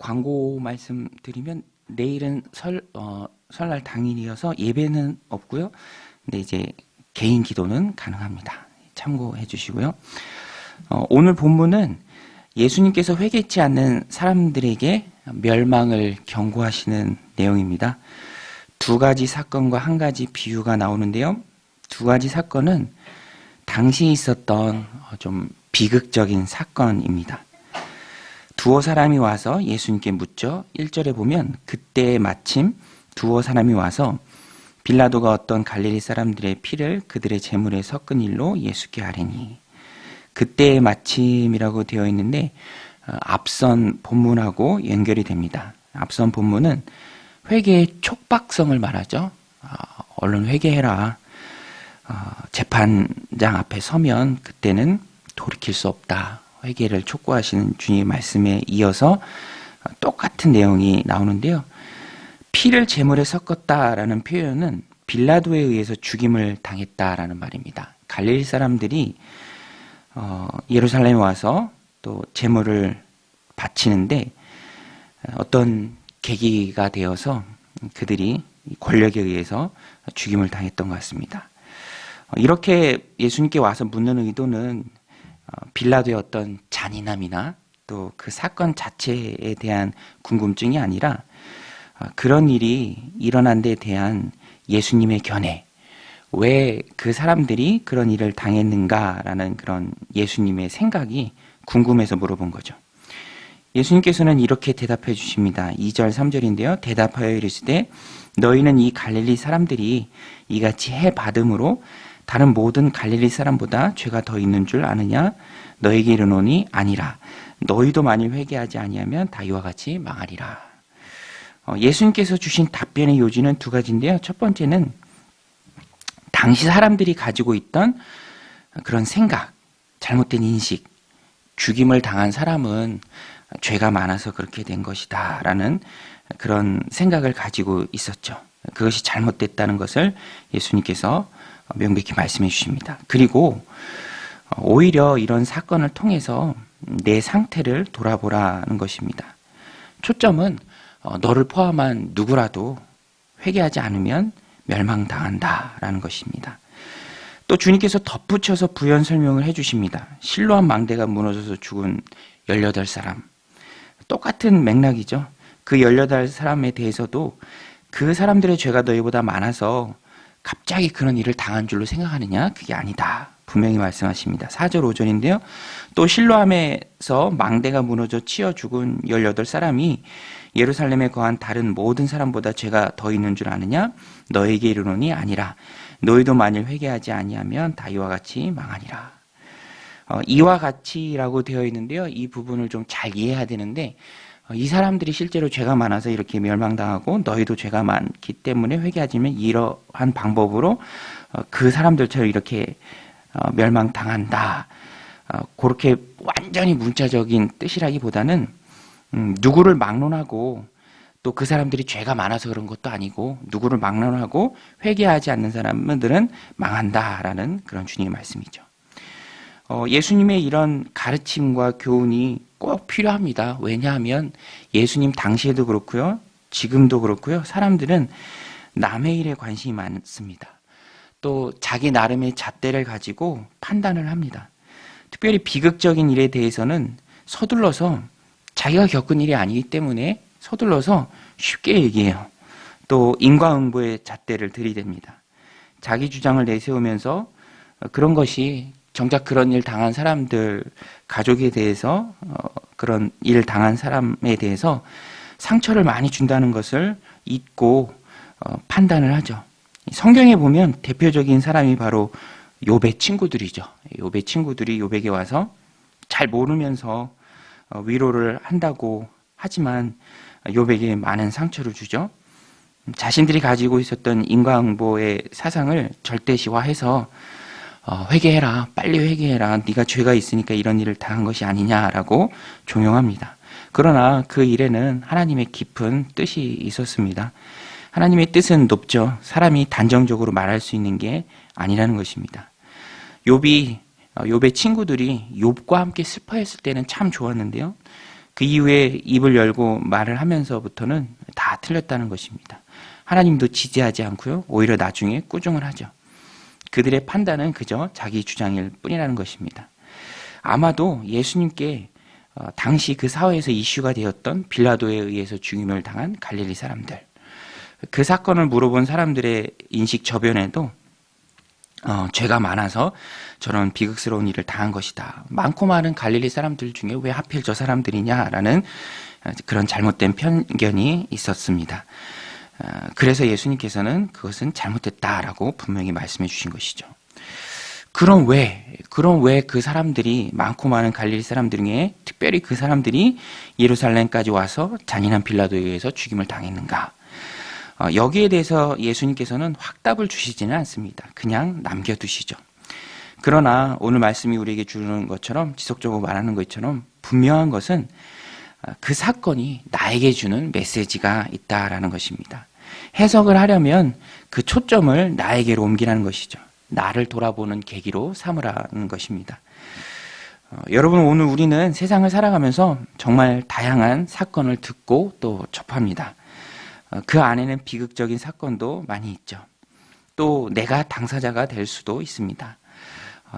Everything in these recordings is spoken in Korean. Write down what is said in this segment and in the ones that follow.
광고 말씀드리면 내일은 설날 당일이어서 예배는 없고요. 근데 이제 개인 기도는 가능합니다. 참고해 주시고요. 오늘 본문은 예수님께서 회개치 않는 사람들에게 멸망을 경고하시는 내용입니다. 두 가지 사건과 한 가지 비유가 나오는데요. 두 가지 사건은 당시 있었던 좀 비극적인 사건입니다. 두어 사람이 와서 예수님께 묻죠. 1절에 보면 그때 마침 두어 사람이 와서 빌라도가 어떤 갈릴리 사람들의 피를 그들의 제물에 섞은 일로 예수께 아뢰니. 그때의 마침이라고 되어 있는데 앞선 본문하고 연결이 됩니다. 앞선 본문은 회개의 촉박성을 말하죠. 얼른 회개해라. 재판장 앞에 서면 그때는 돌이킬 수 없다. 회개를 촉구하시는 주님의 말씀에 이어서 똑같은 내용이 나오는데요. 피를 제물에 섞었다라는 표현은 빌라도에 의해서 죽임을 당했다라는 말입니다. 갈릴리 사람들이 예루살렘에 와서 또 제물을 바치는데 어떤 계기가 되어서 그들이 권력에 의해서 죽임을 당했던 것 같습니다. 이렇게 예수님께 와서 묻는 의도는 빌라도의 어떤 잔인함이나 또 그 사건 자체에 대한 궁금증이 아니라 그런 일이 일어난 데 대한 예수님의 견해, 왜 그 사람들이 그런 일을 당했는가라는 그런 예수님의 생각이 궁금해서 물어본 거죠. 예수님께서는 이렇게 대답해 주십니다. 2절 3절인데요. 대답하여 이르시되 너희는 이 갈릴리 사람들이 이같이 해 받음으로 다른 모든 갈릴리 사람보다 죄가 더 있는 줄 아느냐? 너에게 이르노니 아니라. 너희도 만일 회개하지 아니하면 다 이와 같이 망하리라. 예수님께서 주신 답변의 요지는 두 가지인데요. 첫 번째는 당시 사람들이 가지고 있던 그런 생각, 잘못된 인식, 죽임을 당한 사람은 죄가 많아서 그렇게 된 것이다 라는 그런 생각을 가지고 있었죠. 그것이 잘못됐다는 것을 예수님께서 명백히 말씀해 주십니다. 그리고 오히려 이런 사건을 통해서 내 상태를 돌아보라는 것입니다. 초점은 너를 포함한 누구라도 회개하지 않으면 멸망당한다라는 것입니다. 또 주님께서 덧붙여서 부연 설명을 해주십니다. 실로암 망대가 무너져서 죽은 18사람. 똑같은 맥락이죠. 그 18사람에 대해서도 그 사람들의 죄가 너희보다 많아서 갑자기 그런 일을 당한 줄로 생각하느냐? 그게 아니다. 분명히 말씀하십니다. 4절 5절인데요. 또 실로암에서 망대가 무너져 치여 죽은 18사람이 예루살렘에 거한 다른 모든 사람보다 죄가 더 있는 줄 아느냐? 너에게 이르노니 아니라. 너희도 만일 회개하지 아니하면 다 이와 같이 망하니라. 이와 같이라고 되어 있는데요. 이 부분을 좀 잘 이해해야 되는데 이 사람들이 실제로 죄가 많아서 이렇게 멸망당하고 너희도 죄가 많기 때문에 회개하지 않으면 이러한 방법으로 그 사람들처럼 이렇게 멸망당한다. 그렇게 완전히 문자적인 뜻이라기보다는 누구를 막론하고 또 그 사람들이 죄가 많아서 그런 것도 아니고 누구를 막론하고 회개하지 않는 사람들은 망한다라는 그런 주님의 말씀이죠. 예수님의 이런 가르침과 교훈이 꼭 필요합니다. 왜냐하면 예수님 당시에도 그렇고요. 지금도 그렇고요. 사람들은 남의 일에 관심이 많습니다. 또 자기 나름의 잣대를 가지고 판단을 합니다. 특별히 비극적인 일에 대해서는 서둘러서 자기가 겪은 일이 아니기 때문에 서둘러서 쉽게 얘기해요. 또 인과응보의 잣대를 들이댑니다. 자기 주장을 내세우면서 그런 것이 정작 그런 일 당한 사람들, 가족에 대해서 그런 일 당한 사람에 대해서 상처를 많이 준다는 것을 잊고 판단을 하죠. 성경에 보면 대표적인 사람이 바로 욥의 친구들이죠. 욥의 친구들이 욥에게 와서 잘 모르면서 위로를 한다고 하지만 욥에게 많은 상처를 주죠. 자신들이 가지고 있었던 인과응보의 사상을 절대시화해서 회개해라, 빨리 회개해라, 네가 죄가 있으니까 이런 일을 당한 것이 아니냐라고 종용합니다. 그러나 그 일에는 하나님의 깊은 뜻이 있었습니다. 하나님의 뜻은 높죠. 사람이 단정적으로 말할 수 있는 게 아니라는 것입니다. 욥의 친구들이 욥과 함께 슬퍼했을 때는 참 좋았는데요. 그 이후에 입을 열고 말을 하면서부터는 다 틀렸다는 것입니다. 하나님도 지지하지 않고요. 오히려 나중에 꾸중을 하죠. 그들의 판단은 그저 자기 주장일 뿐이라는 것입니다. 아마도 예수님께 당시 그 사회에서 이슈가 되었던 빌라도에 의해서 죽임을 당한 갈릴리 사람들, 그 사건을 물어본 사람들의 인식 저변에도 죄가 많아서 저런 비극스러운 일을 당한 것이다. 많고 많은 갈릴리 사람들 중에 왜 하필 저 사람들이냐라는 그런 잘못된 편견이 있었습니다. 그래서 예수님께서는 그것은 잘못됐다라고 분명히 말씀해 주신 것이죠. 그럼 왜 그 사람들이, 많고 많은 갈릴리 사람들 중에 특별히 그 사람들이 예루살렘까지 와서 잔인한 빌라도에 의해서 죽임을 당했는가? 여기에 대해서 예수님께서는 확답을 주시지는 않습니다. 그냥 남겨두시죠. 그러나 오늘 말씀이 우리에게 주는 것처럼, 지속적으로 말하는 것처럼 분명한 것은 그 사건이 나에게 주는 메시지가 있다라는 것입니다. 해석을 하려면 그 초점을 나에게로 옮기라는 것이죠. 나를 돌아보는 계기로 삼으라는 것입니다. 여러분, 오늘 우리는 세상을 살아가면서 정말 다양한 사건을 듣고 또 접합니다. 그 안에는 비극적인 사건도 많이 있죠. 또 내가 당사자가 될 수도 있습니다.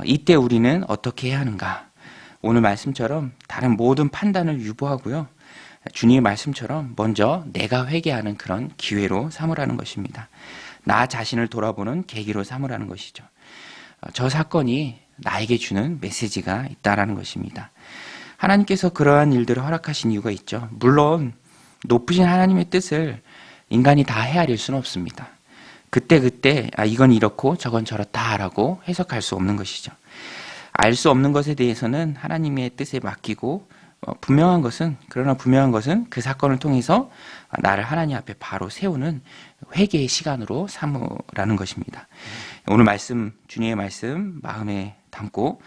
이때 우리는 어떻게 해야 하는가? 오늘 말씀처럼 다른 모든 판단을 유보하고요. 주님의 말씀처럼 먼저 내가 회개하는 그런 기회로 삼으라는 것입니다. 나 자신을 돌아보는 계기로 삼으라는 것이죠. 저 사건이 나에게 주는 메시지가 있다라는 것입니다. 하나님께서 그러한 일들을 허락하신 이유가 있죠. 물론 높으신 하나님의 뜻을 인간이 다 헤아릴 수는 없습니다. 그때 이건 이렇고 저건 저렇다라고 해석할 수 없는 것이죠. 알 수 없는 것에 대해서는 하나님의 뜻에 맡기고, 그러나 분명한 것은 그 사건을 통해서 나를 하나님 앞에 바로 세우는 회개의 시간으로 삼으라는 것입니다. 오늘 말씀, 주님의 말씀 마음에 담고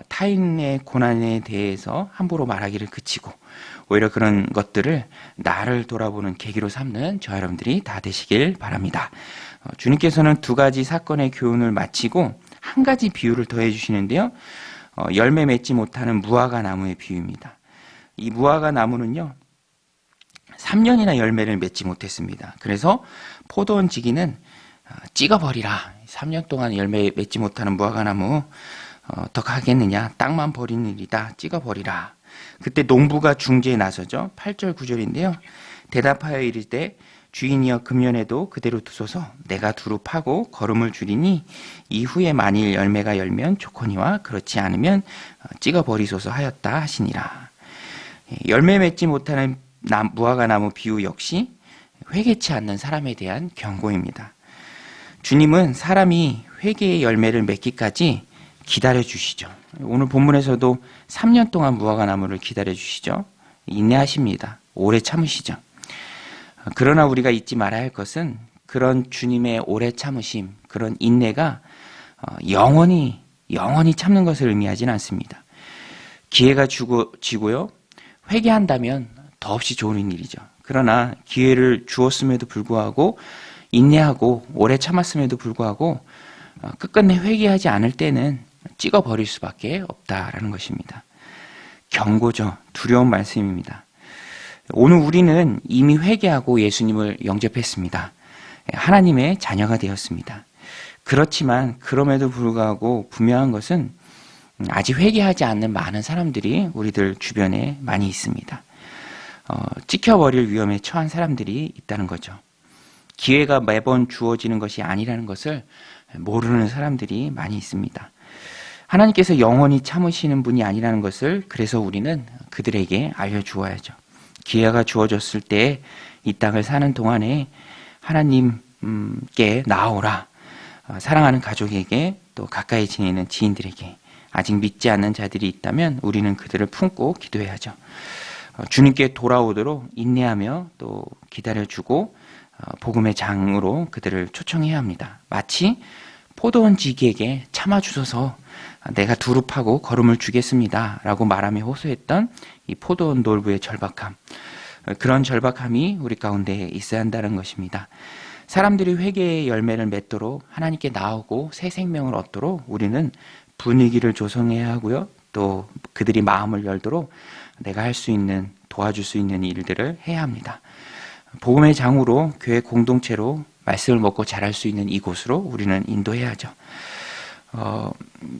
타인의 고난에 대해서 함부로 말하기를 그치고, 오히려 그런 것들을 나를 돌아보는 계기로 삼는 저 여러분들이 다 되시길 바랍니다. 주님께서는 두 가지 사건의 교훈을 마치고 한 가지 비유를 더해 주시는데요. 열매 맺지 못하는 무화과 나무의 비유입니다. 이 무화과 나무는요, 3년이나 열매를 맺지 못했습니다. 그래서 포도원 지기는 찍어버리라. 3년 동안 열매 맺지 못하는 무화과 나무 어떡하겠느냐. 땅만 버리는 일이다. 찍어버리라. 그때 농부가 중재에 나서죠. 8절 9절인데요. 대답하여 이르되 주인이여 금년에도 그대로 두소서. 내가 두루 파고 거름을 줄이니 이후에 만일 열매가 열면 좋거니와 그렇지 않으면 찍어버리소서 하였다 하시니라. 열매 맺지 못하는 무화과 나무 비유 역시 회개치 않는 사람에 대한 경고입니다. 주님은 사람이 회개의 열매를 맺기까지 기다려 주시죠. 오늘 본문에서도 3년 동안 무화과 나무를 기다려 주시죠. 인내하십니다. 오래 참으시죠. 그러나 우리가 잊지 말아야 할 것은 그런 주님의 오래 참으심, 그런 인내가 영원히 참는 것을 의미하지는 않습니다. 기회가 지고요. 회개한다면 더없이 좋은 일이죠. 그러나 기회를 주었음에도 불구하고 인내하고 오래 참았음에도 불구하고 끝끝내 회개하지 않을 때는 찍어버릴 수밖에 없다라는 것입니다. 경고죠. 두려운 말씀입니다. 오늘 우리는 이미 회개하고 예수님을 영접했습니다. 하나님의 자녀가 되었습니다. 그렇지만 그럼에도 불구하고 분명한 것은 아직 회개하지 않는 많은 사람들이 우리들 주변에 많이 있습니다. 찍혀버릴 위험에 처한 사람들이 있다는 거죠. 기회가 매번 주어지는 것이 아니라는 것을 모르는 사람들이 많이 있습니다. 하나님께서 영원히 참으시는 분이 아니라는 것을 그래서 우리는 그들에게 알려주어야죠. 기회가 주어졌을 때 이 땅을 사는 동안에 하나님께 나아오라. 사랑하는 가족에게 또 가까이 지내는 지인들에게 아직 믿지 않는 자들이 있다면 우리는 그들을 품고 기도해야죠. 주님께 돌아오도록 인내하며 또 기다려주고 복음의 장으로 그들을 초청해야 합니다. 마치 포도원 지기에게 참아주소서 내가 두루 파고 거름을 주겠습니다 라고 말하며 호소했던 이 포도원 놀부의 절박함, 그런 절박함이 우리 가운데 있어야 한다는 것입니다. 사람들이 회개의 열매를 맺도록 하나님께 나오고 새 생명을 얻도록 우리는 분위기를 조성해야 하고요. 또 그들이 마음을 열도록 내가 할 수 있는 도와줄 수 있는 일들을 해야 합니다. 복음의 장으로 교회 공동체로 말씀을 먹고 자랄 수 있는 이곳으로 우리는 인도해야죠.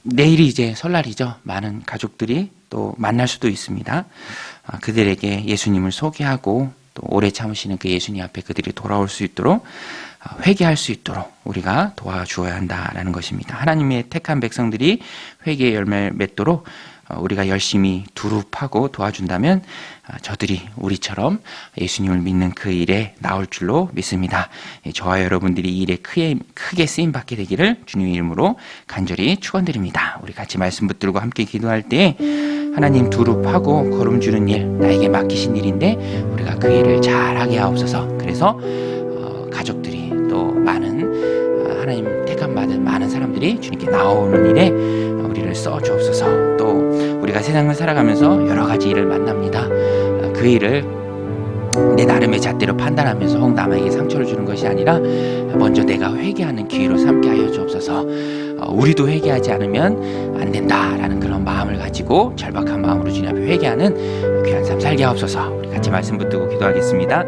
내일이 이제 설날이죠. 많은 가족들이 또 만날 수도 있습니다. 그들에게 예수님을 소개하고 또 오래 참으시는 그 예수님 앞에 그들이 돌아올 수 있도록 회개할 수 있도록 우리가 도와주어야 한다라는 것입니다. 하나님의 택한 백성들이 회개의 열매를 맺도록 우리가 열심히 두릅하고 도와준다면 저들이 우리처럼 예수님을 믿는 그 일에 나올 줄로 믿습니다. 저와 여러분들이 이 일에 크게 쓰임받게 되기를 주님의 이름으로 간절히 축원드립니다. 우리 같이 말씀 붙들고 함께 기도할 때 하나님 두릅하고 거름주는 일 나에게 맡기신 일인데 우리가 그 일을 잘하게 하옵소서. 그래서 가족들이 또 많은 하나님 택함 받은 많은 사람들이 주님께 나오는 일에 우리를 써주옵소서. 또 우리가 세상을 살아가면서 여러 가지 일을 만납니다. 그 일을 내 나름의 잣대로 판단하면서 혹 남에게 상처를 주는 것이 아니라 먼저 내가 회개하는 기회로 삼게 하여 주옵소서. 우리도 회개하지 않으면 안 된다라는 그런 마음을 가지고 절박한 마음으로 주님 앞에 회개하는 귀한 삶 살게 하옵소서. 우리 같이 말씀 붙들고 기도하겠습니다.